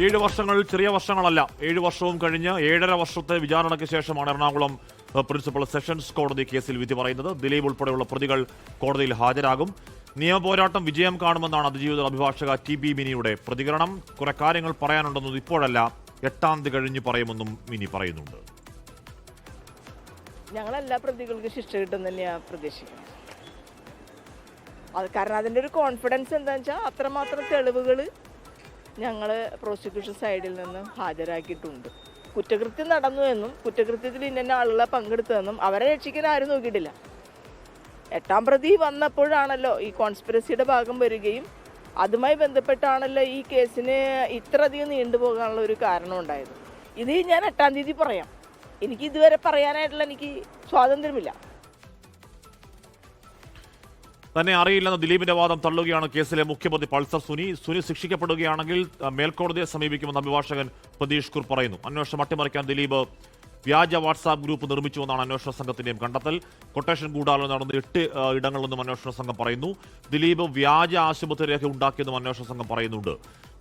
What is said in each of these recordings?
7 വർഷങ്ങൾ ചെറിയ വർഷങ്ങളല്ല. 7 വർഷവും കഴിഞ്ഞ് 7.5 വർഷത്തെ വിചാരണയ്ക്ക് ശേഷമാണ് എറണാകുളം പ്രിൻസിപ്പൽ സെഷൻസ് കോടതി കേസിൽ വിധി പറയുന്നത്. ദിലീപ് ഉൾപ്പെടെയുള്ള പ്രതികൾ കോടതിയിൽ ഹാജരാകും. നിയമപോരാട്ടം വിജയം കാണുമെന്നാണ് അതിജീവിത അഭിഭാഷക TB മിനിയുടെ പ്രതികരണം. കുറെ കാര്യങ്ങൾ പറയാനുണ്ടെന്നും ഇപ്പോഴല്ല 8-ാം തീയതി കഴിഞ്ഞ് പറയുമെന്നും മിനി പറയുന്നുണ്ട്. ഞങ്ങളെല്ലാ പ്രതികൾക്ക് ശിക്ഷ കിട്ടും തന്നെയാണ് പ്രതീക്ഷിക്കുന്നത്. അത് കാരണം അതിൻ്റെ ഒരു കോൺഫിഡൻസ് എന്താണെന്ന് വെച്ചാൽ അത്രമാത്രം തെളിവുകൾ ഞങ്ങൾ പ്രോസിക്യൂഷൻ സൈഡിൽ നിന്ന് ഹാജരാക്കിയിട്ടുണ്ട്. കുറ്റകൃത്യം നടന്നു എന്നും കുറ്റകൃത്യത്തിൽ ഇന്ന ആളുകളെ പങ്കെടുത്തതെന്നും അവരെ രക്ഷിക്കാൻ ആരും നോക്കിയിട്ടില്ല. 8-ാം പ്രതി വന്നപ്പോഴാണല്ലോ ഈ കോൺസ്പിറസിയുടെ ഭാഗം വരികയും അതുമായി ബന്ധപ്പെട്ടാണല്ലോ ഈ കേസിന് ഇത്രയധികം നീണ്ടുപോകാനുള്ള ഒരു കാരണം ഉണ്ടായത്. ഇത് ഞാൻ 8-ാം തീയതി പറയാം. എനിക്ക് ഇതുവരെ പറയാനായിട്ടുള്ള എനിക്ക് സ്വാതന്ത്ര്യമില്ല. തന്നെ അറിയില്ലെന്ന ദിലീപിന്റെ വാദം തള്ളുകയാണ് കേസിലെ മുഖ്യപ്രതി പൾസർ സുനി. ശിക്ഷിക്കപ്പെടുകയാണെങ്കിൽ മേൽക്കോടതിയെ സമീപിക്കുമെന്ന് അഭിഭാഷകൻ പ്രതീഷ് കുർ പറയുന്നു. അന്വേഷണം അട്ടിമറിക്കാൻ ദിലീപ് വ്യാജ വാട്സാപ്പ് ഗ്രൂപ്പ് നിർമ്മിച്ചുവെന്നാണ് അന്വേഷണ സംഘത്തിന്റെയും കണ്ടെത്തൽ. കൊട്ടേഷൻ ഗൂഢാലോചന നടന്ന 8 ഇടങ്ങളിലെന്നും അന്വേഷണ സംഘം പറയുന്നു. ദിലീപ് വ്യാജ ആശുപത്രി രേഖ ഉണ്ടാക്കിയെന്നും അന്വേഷണ സംഘം പറയുന്നുണ്ട്.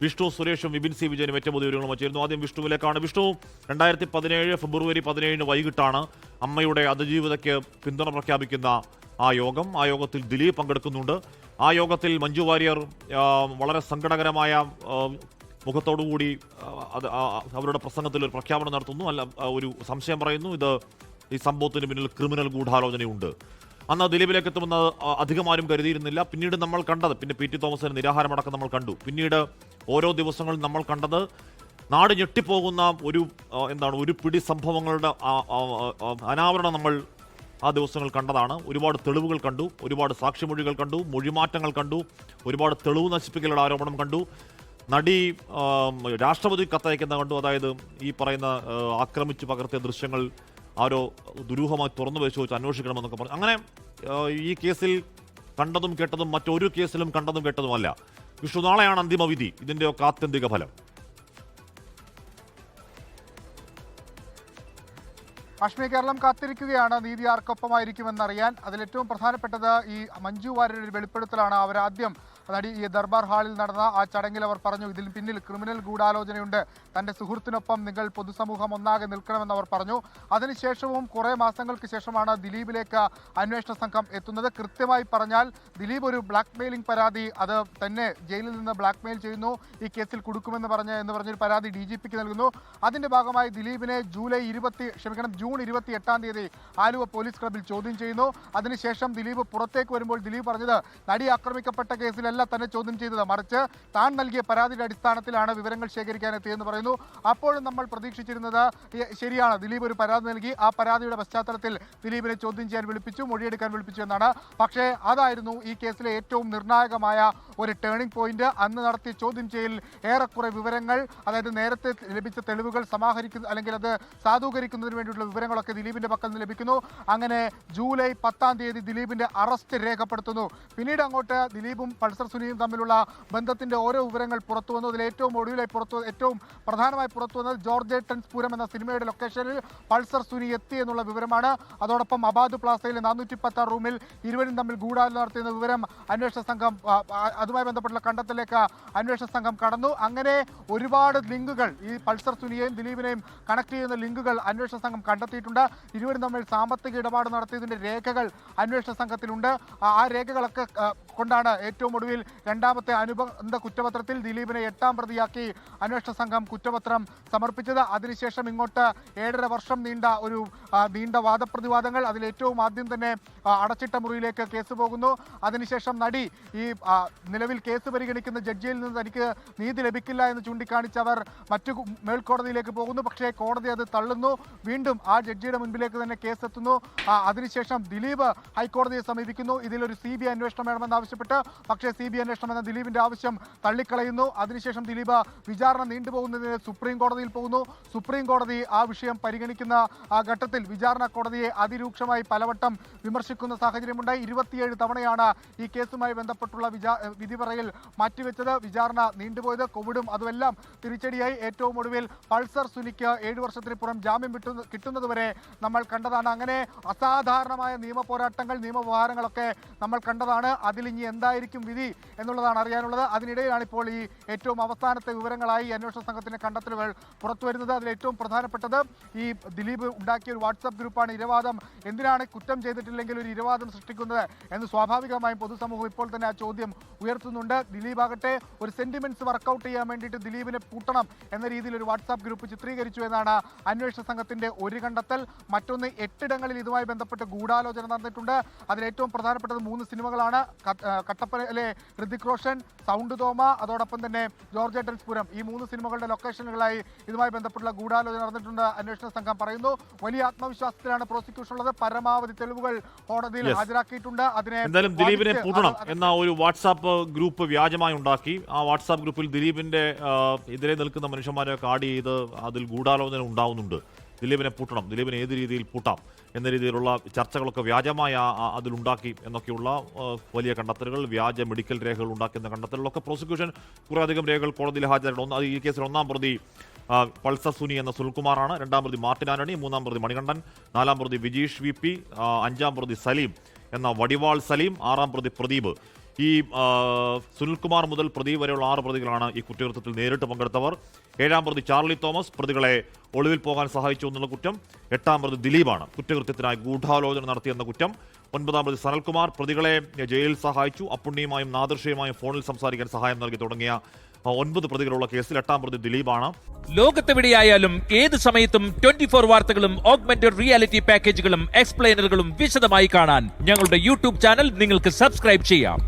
വിഷ്ണു സുരേഷും വിപിൻ സി വിജയനും ഏറ്റവും പുതിയ വിവരങ്ങളും വച്ചിരുന്നു. ആദ്യം വിഷ്ണുവിലേക്കാണ്. വിഷ്ണു, 2017 ഫെബ്രുവരി 17 വൈകിട്ടാണ് അമ്മയുടെ അതിജീവിതയ്ക്ക് പിന്തുണ പ്രഖ്യാപിക്കുന്ന ആ യോഗത്തിൽ ദിലീപ് പങ്കെടുക്കുന്നുണ്ട്. ആ യോഗത്തിൽ മഞ്ജു വാര്യർ വളരെ സങ്കടകരമായ മുഖത്തോടുകൂടി അവരുടെ പ്രസംഗത്തിൽ ഒരു പ്രഖ്യാപനം നടത്തുന്നു. ഒരു സംശയം പറയുന്നു, ഈ സംഭവത്തിന് പിന്നിൽ ക്രിമിനൽ ഗൂഢാലോചനയുണ്ട്. അന്ന് ദിലീപിലേക്ക് എത്തുമെന്ന് അധികമാരും കരുതിയിരുന്നില്ല. പിന്നീട് നമ്മൾ കണ്ടത്, പിന്നെ PT തോമസിന് നിരാഹാരമടക്കം നമ്മൾ കണ്ടു. പിന്നീട് ഓരോ ദിവസങ്ങളും നമ്മൾ കണ്ടത് നാട് ഞെട്ടിപ്പോകുന്ന ഒരു പിടി സംഭവങ്ങളുടെ അനാവരണം നമ്മൾ ആ ദിവസങ്ങൾ കണ്ടതാണ്. ഒരുപാട് തെളിവുകൾ കണ്ടു, ഒരുപാട് സാക്ഷിമൊഴികൾ കണ്ടു, മൊഴിമാറ്റങ്ങൾ കണ്ടു, ഒരുപാട് തെളിവ് നശിപ്പിക്കലുടെ ആരോപണം കണ്ടു. നടി രാഷ്ട്രപതി കത്തയക്കുന്ന കണ്ടു. അതായത് ഈ പറയുന്ന ആക്രമിച്ച് പകർത്തിയ ദൃശ്യങ്ങൾ ആരോ ദുരൂഹമായി തുറന്നു പരിശോധിച്ച് അന്വേഷിക്കണമെന്നൊക്കെ പറഞ്ഞു. അങ്ങനെ ഈ കേസിൽ കണ്ടതും കേട്ടതും മറ്റൊരു കേസിലും കണ്ടതും കേട്ടതുമല്ല. വിഷ്ണു, നാളെയാണ് അന്തിമവിധി. ഇതിൻ്റെയൊക്കെ ആത്യന്തിക ഫലം. കാശ്മീർ കേരളം കാത്തിരിക്കുകയാണ് നീതി ആർക്കൊപ്പമായിരിക്കുമെന്നറിയാൻ. അതിലേറ്റവും പ്രധാനപ്പെട്ടത് ഈ മഞ്ജു വാര്യരുടെ വെളിപ്പെടുത്തലാണ്. അവരാദ്യം നടി ഈ ദർബാർ ഹാളിൽ നടന്ന ആ ചടങ്ങിൽ അവർ പറഞ്ഞു, ഇതിൽ പിന്നിൽ ക്രിമിനൽ ഗൂഢാലോചനയുണ്ട്, തൻ്റെ സുഹൃത്തിനൊപ്പം നിങ്ങൾ പൊതുസമൂഹം ഒന്നാകെ നിൽക്കണമെന്ന് അവർ പറഞ്ഞു. അതിനുശേഷവും കുറേ മാസങ്ങൾക്ക് ശേഷമാണ് ദിലീപിലേക്ക് അന്വേഷണ സംഘം എത്തുന്നത്. കൃത്യമായി പറഞ്ഞാൽ ദിലീപ് ഒരു ബ്ലാക്ക് മെയിലിംഗ് പരാതി, അത് തന്നെ ജയിലിൽ നിന്ന് ബ്ലാക്ക് മെയിൽ ചെയ്യുന്നു, ഈ കേസിൽ കൊടുക്കുമെന്ന് പറഞ്ഞൊരു പരാതി DGPക്ക് നൽകുന്നു. അതിന്റെ ഭാഗമായി ദിലീപിനെ ജൂൺ 28-ാം തീയതി ആലുവ പോലീസ് ക്ലബിൽ ചോദ്യം ചെയ്യുന്നു. അതിനുശേഷം ദിലീപ് പുറത്തേക്ക് വരുമ്പോൾ ദിലീപ് പറഞ്ഞത് നടി ആക്രമിക്കപ്പെട്ട കേസിലല്ല തന്നെ ചോദ്യം ചെയ്തത്, മറിച്ച് താൻ നൽകിയ പരാതിയുടെ അടിസ്ഥാനത്തിലാണ് വിവരങ്ങൾ ശേഖരിക്കാൻ എത്തിയെന്ന് പറയുന്നു. അപ്പോഴും നമ്മൾ പ്രതീക്ഷിച്ചിരുന്നത് ശരിയാണ്, ദിലീപ് ഒരു പരാതി നൽകി, ആ പരാതിയുടെ പശ്ചാത്തലത്തിൽ ദിലീപിനെ ചോദ്യം ചെയ്യാൻ വിളിപ്പിച്ചു, മൊഴിയെടുക്കാൻ വിളിപ്പിച്ചു എന്നാണ്. പക്ഷേ അതായിരുന്നു ഈ കേസിലെ ഏറ്റവും നിർണായകമായ ഒരു ടേണിംഗ് പോയിന്റ്. അന്ന് നടത്തിയ ചോദ്യം ചെയ്യൽ ഏറെക്കുറെ വിവരങ്ങൾ, അതായത് നേരത്തെ ലഭിച്ച തെളിവുകൾ സമാഹരിക്കുന്ന അല്ലെങ്കിൽ അത് സാധൂകരിക്കുന്നതിന് വേണ്ടിയിട്ടുള്ള വിവരങ്ങളൊക്കെ ദിലീപിന്റെ പക്കൽ നിന്ന് ലഭിക്കുന്നു. അങ്ങനെ ജൂലൈ 10-ാം തീയതി ദിലീപിന്റെ അറസ്റ്റ് രേഖപ്പെടുത്തുന്നു. പിന്നീട് അങ്ങോട്ട് ദിലീപും പൾസർ സുനിയും തമ്മിലുള്ള ബന്ധത്തിന്റെ ഓരോ വിവരങ്ങൾ പുറത്തു വന്നു. അതിൽ ഏറ്റവും പ്രധാനമായി പുറത്തു വന്നത് ജോർജ് ടൺസ് പൂരം എന്ന സിനിമയുടെ ലൊക്കേഷനിൽ പൾസർ സുനി എത്തി എന്നുള്ള വിവരമാണ്. അതോടൊപ്പം അബാദ് പ്ലാസയിലെ 416 റൂമിൽ ഇരുവരും തമ്മിൽ ഗൂഢാലോചന നടത്തിയെന്ന വിവരം അന്വേഷണ സംഘം, അതുമായി ബന്ധപ്പെട്ടുള്ള കണ്ടെത്തലിലേക്ക് അന്വേഷണ സംഘം കടന്നു. അങ്ങനെ ഒരുപാട് ലിങ്കുകൾ, ഈ പൾസർ സുനിയെയും ദിലീപിനെയും കണക്ട് ചെയ്യുന്ന ലിങ്കുകൾ അന്വേഷണ സംഘം കണ്ടെത്തിയിട്ടുണ്ട്. ഇരുവരും തമ്മിൽ സാമ്പത്തിക ഇടപാട് നടത്തിയതിന്റെ രേഖകൾ അന്വേഷണ സംഘത്തിലുണ്ട്. ആ രേഖകളൊക്കെ കൊണ്ടാണ് ഏറ്റവും ഒടുവിൽ രണ്ടാമത്തെ അനുബന്ധ കുറ്റപത്രത്തിൽ ദിലീപിനെ 8-ാം പ്രതിയാക്കി അന്വേഷണ സംഘം കുറ്റപത്രം സമർപ്പിച്ചത്. അതിനുശേഷം ഇങ്ങോട്ട് 7.5 വർഷം നീണ്ട വാദപ്രതിവാദങ്ങൾ. അതിലേറ്റവും ആദ്യം തന്നെ അടച്ചിട്ട മുറിയിലേക്ക് കേസ് പോകുന്നു. അതിനുശേഷം നടി ഈ നിലവിൽ കേസ് പരിഗണിക്കുന്ന ജഡ്ജിയിൽ നിന്ന് തനിക്ക് നീതി ലഭിക്കില്ല എന്ന് ചൂണ്ടിക്കാണിച്ച് അവർ മറ്റു മേൽക്കോടതിയിലേക്ക് പോകുന്നു. പക്ഷേ കോടതി അത് തള്ളുന്നു. വീണ്ടും ആ ജഡ്ജിയുടെ മുൻപിലേക്ക് തന്നെ കേസ് എത്തുന്നു. അതിനുശേഷം ദിലീപ് ഹൈക്കോടതിയെ സമീപിക്കുന്നു. ഇതിലൊരു CBI അന്വേഷണം വേണമെന്ന് ആവശ്യപ്പെട്ട്. പക്ഷേ CBI അന്വേഷണം എന്ന ദിലീപിന്റെ ആവശ്യം തള്ളിക്കളയുന്നു. അതിനുശേഷം ദിലീപ് വിചാരണ നീണ്ടുപോകുന്നതിന് സുപ്രീം കോടതിയിൽ പോകുന്നു. സുപ്രീം കോടതി ആ വിഷയം പരിഗണിക്കുന്ന ഘട്ടത്തിൽ വിചാരണ കോടതിയെ അതിരൂക്ഷമായി പലവട്ടം വിമർശിക്കുന്ന സാഹചര്യമുണ്ടായി. 27 തവണയാണ് ഈ കേസുമായി ബന്ധപ്പെട്ടുള്ള വിധി പറയൽ മാറ്റിവെച്ചത്. വിചാരണ നീണ്ടുപോയത് കോവിഡും അതുമെല്ലാം തിരിച്ചടിയായി. ഏറ്റവും ഒടുവിൽ പൾസർ സുനിക്ക് 7 വർഷത്തിനുപുറം ജാമ്യം കിട്ടുന്നതുവരെ നമ്മൾ കണ്ടതാണ്. അങ്ങനെ അസാധാരണമായ നിയമ പോരാട്ടങ്ങൾ, നിയമവ്യവഹാരങ്ങളൊക്കെ നമ്മൾ കണ്ടതാണ്. അതിലിനി എന്തായിരിക്കും വിധി എന്നുള്ളതാണ് അറിയാനുള്ളത്. അതിനിടയിലാണ് ഇപ്പോൾ ഈ ഏറ്റവും അവസാനത്തെ വിവരങ്ങളായി അന്വേഷണ സംഘത്തിന്റെ കണ്ടെത്തലുകൾ പുറത്തുവരുന്നത്. അതിൽ ഏറ്റവും പ്രധാനപ്പെട്ടത് ഈ ദിലീപ് ഉണ്ടാക്കിയ ഒരു വാട്സാപ്പ് ഗ്രൂപ്പാണ് ഇരവാദം. എന്തിനാണ് കുറ്റം ചെയ്തിട്ടില്ലെങ്കിൽ ഒരു ഇരവാദം സൃഷ്ടിക്കുന്നത് എന്ന് സ്വാഭാവികമായും പൊതുസമൂഹം ഇപ്പോൾ തന്നെ ആ ചോദ്യം ഉയർത്തുന്നുണ്ട്. ദിലീപ് ആകട്ടെ ഒരു സെന്റിമെന്റ്സ് വർക്കൗട്ട് ചെയ്യാൻ വേണ്ടിയിട്ട് ദിലീപിനെ പൂട്ടണം എന്ന രീതിയിൽ ഒരു വാട്സാപ്പ് ഗ്രൂപ്പ് ചിത്രീകരിച്ചു എന്നാണ് അന്വേഷണ സംഘത്തിന്റെ ഒരു കണ്ടെത്തൽ. മറ്റൊന്ന് 8 ഇടങ്ങളിൽ ഇതുമായി ബന്ധപ്പെട്ട് ഗൂഢാലോചന നടന്നിട്ടുണ്ട്. അതിൽ ഏറ്റവും പ്രധാനപ്പെട്ടത് 3 സിനിമകളാണ്. കട്ടപ്പനയിലെ ഋതിക് റോഷൻ, സൗണ്ട് തോമ, അതോടൊപ്പം തന്നെ ജോർജ് ഏട്ടൻസ്പുരം. ഈ 3 സിനിമകളുടെ ലൊക്കേഷനുകളായി ഇതുമായി ബന്ധപ്പെട്ടുള്ള ഗൂഢാലോചന നടന്നിട്ടുണ്ട് അന്വേഷണ സംഘം പറയുന്നു. വലിയ ആത്മവിശ്വാസത്തിലാണ് പ്രോസിക്യൂഷൻ ഉള്ളത്. പരമാവധി തെളിവുകൾ കോടതിയിൽ ഹാജരാക്കിയിട്ടുണ്ട്. എന്തായാലും ദിലീപിനെ പൂട്ടണം എന്ന ഒരു വാട്സാപ്പ് ഗ്രൂപ്പ് വ്യാജമായി ഉണ്ടാക്കി. ആ വാട്സാപ്പ് ഗ്രൂപ്പിൽ ദിലീപിന്റെ എതിരെ നിൽക്കുന്ന മനുഷ്യന്മാരെയൊക്കെ ആഡ് ചെയ്ത് അതിൽ ഗൂഢാലോചന ഉണ്ടാവുന്നുണ്ട്. ദിലീപിനെ പൂട്ടണം, ദിലീപിനെ ഏത് രീതിയിൽ പൂട്ടാം എന്ന രീതിയിലുള്ള ചർച്ചകളൊക്കെ വ്യാജമായി അതിലുണ്ടാക്കി എന്നൊക്കെയുള്ള വലിയ കണ്ടെത്തലുകൾ, വ്യാജ മെഡിക്കൽ രേഖകൾ ഉണ്ടാക്കുന്ന കണ്ടെത്തലുകളൊക്കെ പ്രോസിക്യൂഷൻ കുറേയധികം രേഖകൾ കോടതിയിൽ ഹാജരായിട്ടുണ്ട്. ഈ കേസിൽ 1-ാം പ്രതി പൾസർ സുനി എന്ന സുനിൽകുമാറാണ്, 2-ാം പ്രതി മാർട്ടിൻ ആന്റണി, 3-ാം പ്രതി മണികണ്ഠൻ, 4-ാം പ്രതി വിജീഷ് VP, 5-ാം പ്രതി സലീം എന്ന വടിവാൾ സലീം, 6-ാം പ്രതി പ്രദീപ്. ഈ സുനിൽകുമാർ മുതൽ പ്രദീപ് വരെയുള്ള 6 പ്രതികളാണ് ഈ കുറ്റകൃത്യത്തിൽ നേരിട്ട് പങ്കെടുത്തവർ. 7-ാം പ്രതി ചാർലി തോമസ് പ്രതികളെ ഒളിവിൽ പോകാൻ സഹായിച്ചു എന്നുള്ള കുറ്റം. 8-ാം പ്രതി ദിലീപാണ് കുറ്റകൃത്യത്തിനായി ഗൂഢാലോചന നടത്തിയെന്ന കുറ്റം. 9-ാം പ്രതി സനൽകുമാർ പ്രതികളെ ജയിലിൽ സഹായിച്ചു, അപ്പുണ്ണിയുമായും നാദൃശയുമായും ഫോണിൽ സംസാരിക്കാൻ സഹായം നൽകി തുടങ്ങിയ 9 പ്രതികളുള്ള കേസിൽ 8-ാം പ്രതി ദിലീപാണ്. ലോകത്തെവിടെയായാലും ഏത് സമയത്തും 24 വാർത്തകളും ഓഗ്മെന്റഡ് റിയാലിറ്റി പാക്കേജുകളും എക്സ്പ്ലെയിനറുകളും വിശദമായി കാണാൻ ഞങ്ങളുടെ യൂട്യൂബ് ചാനൽ നിങ്ങൾക്ക് സബ്സ്ക്രൈബ് ചെയ്യാം.